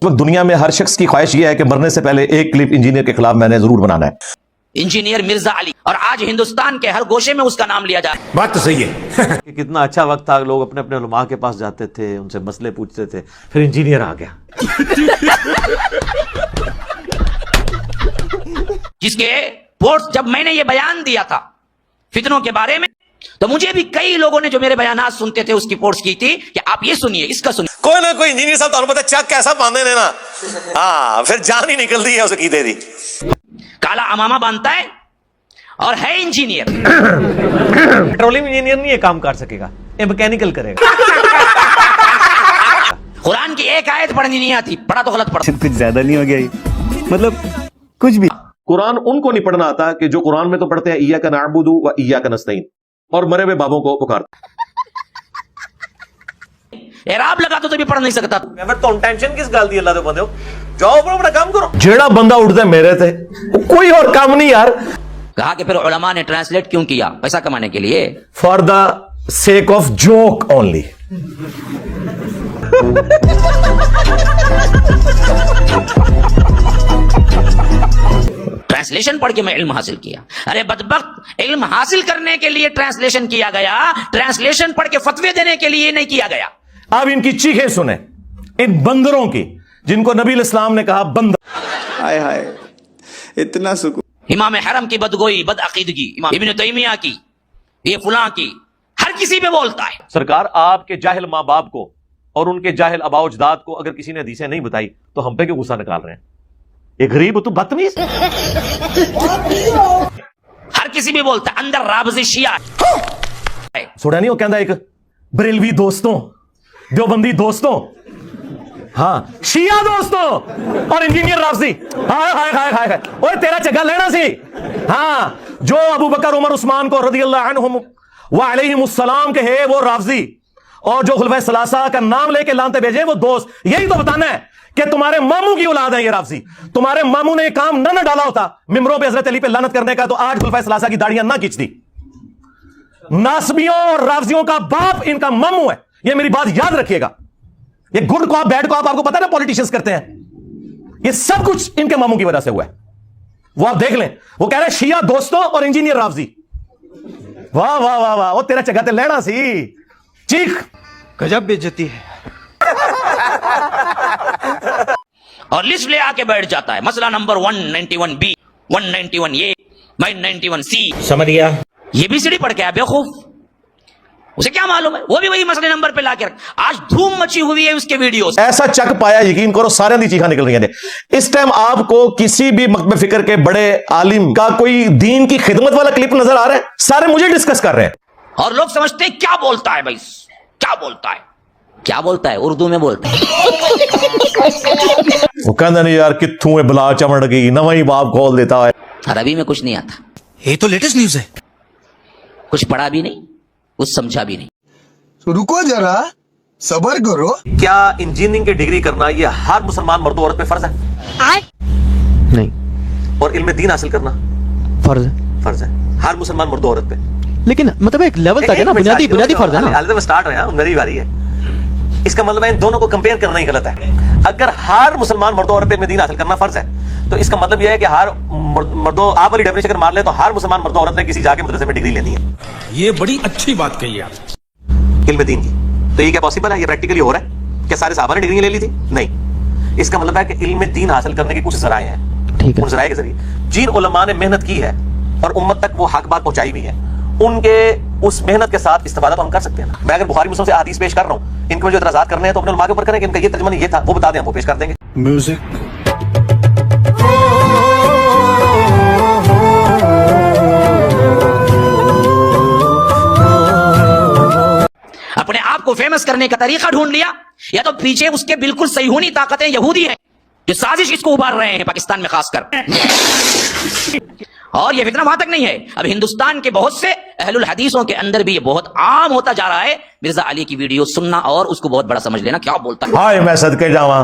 وقت دنیا میں ہر شخص کی خواہش یہ ہے کہ مرنے سے پہلے ایک کلپ انجینئر کے خلاف میں نے ضرور بنانا ہے. انجینئر مرزا علی، اور آج ہندوستان کے ہر گوشے میں اس کا نام لیا جائے. بات تو صحیح ہے. کتنا اچھا وقت تھا، لوگ اپنے اپنے علماء کے پاس جاتے تھے، ان سے مسئلے پوچھتے تھے، پھر انجینئر آ گیا جس کے پورٹس جب میں نے یہ بیان دیا تھا فتنوں کے بارے میں، تو مجھے بھی کئی لوگوں نے جو میرے بیانات سنتے تھے اس کی پورٹس کی تھی کہ آپ یہ سنیے، اس کا سنیے. کوئی نہ کوئی انجینئر صاحب تمہیں پتا چک کیسا باندھے دینا، ہاں پھر جان ہی نکلتی ہے اس کی تیری. کالا امامہ باندھتا ہے اور ہے انجینئر. پیٹرولیم انجینئر نہیں یہ کام کر سکے گا، یہ میکینیکل کرے گا. قرآن کی ایک آیت پڑھنی نہیں آتی، پڑھا تو غلط پڑھا. کچھ زیادہ نہیں ہو گیا مطلب کچھ بھی. قرآن ان کو نہیں پڑھنا آتا کہ جو قرآن میں تو پڑھتے ہیں ایاک نعبد و ایاک نستعین اور مرے ہوئے بابوں کو پکارتے. اعراب لگا تو بھی پڑھ نہیں سکتا. تو ٹینشن کس گل دی اللہ دے بندے ہو، جاؤ اپنا کام کرو. جیڑا بندہ اٹھتا ہے میرے تھے کوئی اور کام نہیں یار. کہا کہ پھر علماء نے ٹرانسلیٹ کیوں کیا؟ پیسہ کمانے کے لیے. For the sake of joke only. Translation پڑھ کے میں علم حاصل کیا. ارے بدبخت، علم حاصل کرنے کے لیے ٹرانسلیشن کیا گیا، ٹرانسلیشن پڑھ کے فتوے دینے کے لیے نہیں کیا گیا. اب ان کی چیخیں سنیں، ان بندروں کی جن کو نبی الاسلام نے کہا بندر. ہائے ہائے اتنا سکون. امام حرم کی بدگوئی، بد عقیدگی، امام ابن تیمیہ کی، یہ فلاں کی، ہر کسی پہ بولتا ہے. سرکار آپ کے جاہل ماں باپ کو اور ان کے جاہل آباء و اجداد کو اگر کسی نے حدیثیں نہیں بتائی تو ہم پہ کیوں غصہ نکال رہے ہیں؟ یہ غریب تو بدتمیز. ہر کسی بھی بولتا ہے اندر رابض شیعہ. سوڑا نہیں وہ کہندا ایک بریلوی دوستوں، دیوبندی دوستوں، ہاں شیعہ دوستوں اور انجینئر رافضی. ہائے ہائے ہائے ہائے ہائے، اوے تیرا چگا لینا سی. ہاں جو ابو بکر عمر عثمان کو رضی اللہ عنہم وعلیہم السلام کے ہے وہ رافضی، اور جو خلفائے ثلاثہ کا نام لے کے لانتے بھیجے وہ دوست. یہی تو بتانا ہے کہ تمہارے ماموں کی اولاد ہے یہ رافضی. تمہارے ماموں نے کام نہ ڈالا ہوتا ممبروں پہ حضرت علی پہ لعنت کرنے کا تو آج خلفائے ثلاثہ کی داڑیاں نہ کھینچتی. ناسبیوں اور رافضیوں کا باپ ان کا ماموں ہے، یہ میری بات یاد رکھیے گا. یہ گڈ کاپ بیڈ کاپ آپ کو پتا نا پولیٹیشینز کرتے ہیں، یہ سب کچھ ان کے ماموں کی وجہ سے ہوا ہے. وہ آپ دیکھ لیں، وہ کہہ رہے ہیں شیعہ دوستوں اور انجینئر رافضی. واہ واہ واہ واہ، وہ تیرا چگاتے لینا سی. چیخ گجب بےعزتی ہے. اور لسٹ لے آ کے بیٹھ جاتا ہے. مسئلہ نمبر 191B، 191A، 191C. سمجھ گیا. یہ بھی سیڑھی پڑھ کے آیا بیوقوف، اسے کیا معلوم ہے؟ وہ بھی وہی مسئلے نمبر پہ لا کے رکھ. آج دھوم مچی ہوئی ہے اس کے ویڈیوز. ایسا چک پایا، یقین کرو سارے دی چیخاں نکل رہی ہیں. اس ٹائم آپ کو کسی بھی مکتب فکر کے بڑے عالم کا کوئی دین کی خدمت والا کلپ نظر آ رہا ہے؟ سارے مجھے ڈسکس کر رہے ہیں. اور لوگ سمجھتے ہیں کیا بولتا ہے بھائی، کیا بولتا ہے، کیا بولتا ہے؟ اردو میں بولتا ہے. وہ کہندے نہیں یار کتھوں بلا چمڑ گئی، نواں ہی باب کھول دیتا ہے. عربی میں کچھ نہیں آتا، یہ تو لیٹسٹ نیوز ہے. کچھ پڑھا بھی نہیں، کچھ سمجھا بھی نہیں. رکو ذرا صبر کرو. کیا انجینئرنگ کی ڈگری کرنا یہ ہر مسلمان مرد و عورت پہ فرض ہے؟ نہیں اور علم دین حاصل کرنا فرض ہے. فرض ہے ہر مسلمان مرد و عورت پہ. لیکن مطلب ایک لیول تک ہے نا، بنیادی فرض ہے نا. حالت میں سٹارٹ ہوا، میری باری ہے. اس کا مطلب ہے ان دونوں کو کمپیئر کرنا ہی غلط ہے. اگر ہر مسلمان مرد و عورت پہ علم دین حاصل کرنا فرض ہے تو اس کا مطلب یہ ہے کہ ہر مردوں، آپ والی ڈیفینیشن اگر مار لیں تو ہر مسلمان مرد و عورت نے کسی جا کے مدرسے میں ڈگری لینی ہے. یہ بڑی اچھی بات کہی آپ علم دین کی. تو یہ کیا پاسبل ہے؟ یہ پریکٹیکلی ہو رہا ہے؟ کیا سارے صحابہ نے ڈگری لے لی تھی؟ نہیں. اس کا مطلب ہے کہ علم دین حاصل کرنے کے کچھ ذرائع ہیں. ان ذرائع کے ذریعے جن علماء نے محنت کی ہے اور امت تک وہ حق بات پہنچائی بھی ہے، ان کے اس محنت کے ساتھ استفادہ تو ہم کر سکتے ہیں. میں اگر بخاری مسلم سے احادیث پیش کر رہا ہوں، ان کو جو اعتراضات کرنے ہیں تو اپنے علماء کے اوپر کریں کہ ان کا یہ ترجمہ نہیں یہ تھا، وہ بتا دیں، ہم وہ پیش کر دیں گے. میوزک اپنے آپ کو فیمس کرنے کا طریقہ ڈھونڈ لیا، یا تو پیچھے اس کے بالکل صہیونی طاقتیں یہودی ہیں جو سازش اس کو ابھار رہے ہیں پاکستان میں خاص کر. اور یہ فتنہ وہاں تک نہیں ہے، اب ہندوستان کے بہت سے اہل الحدیثوں کے اندر بھی یہ بہت عام ہوتا جا رہا ہے مرزا علی کی ویڈیو سننا اور اس کو بہت بڑا سمجھ لینا. کیا بولتا ہے؟ ہائے میں صدقے جاواں،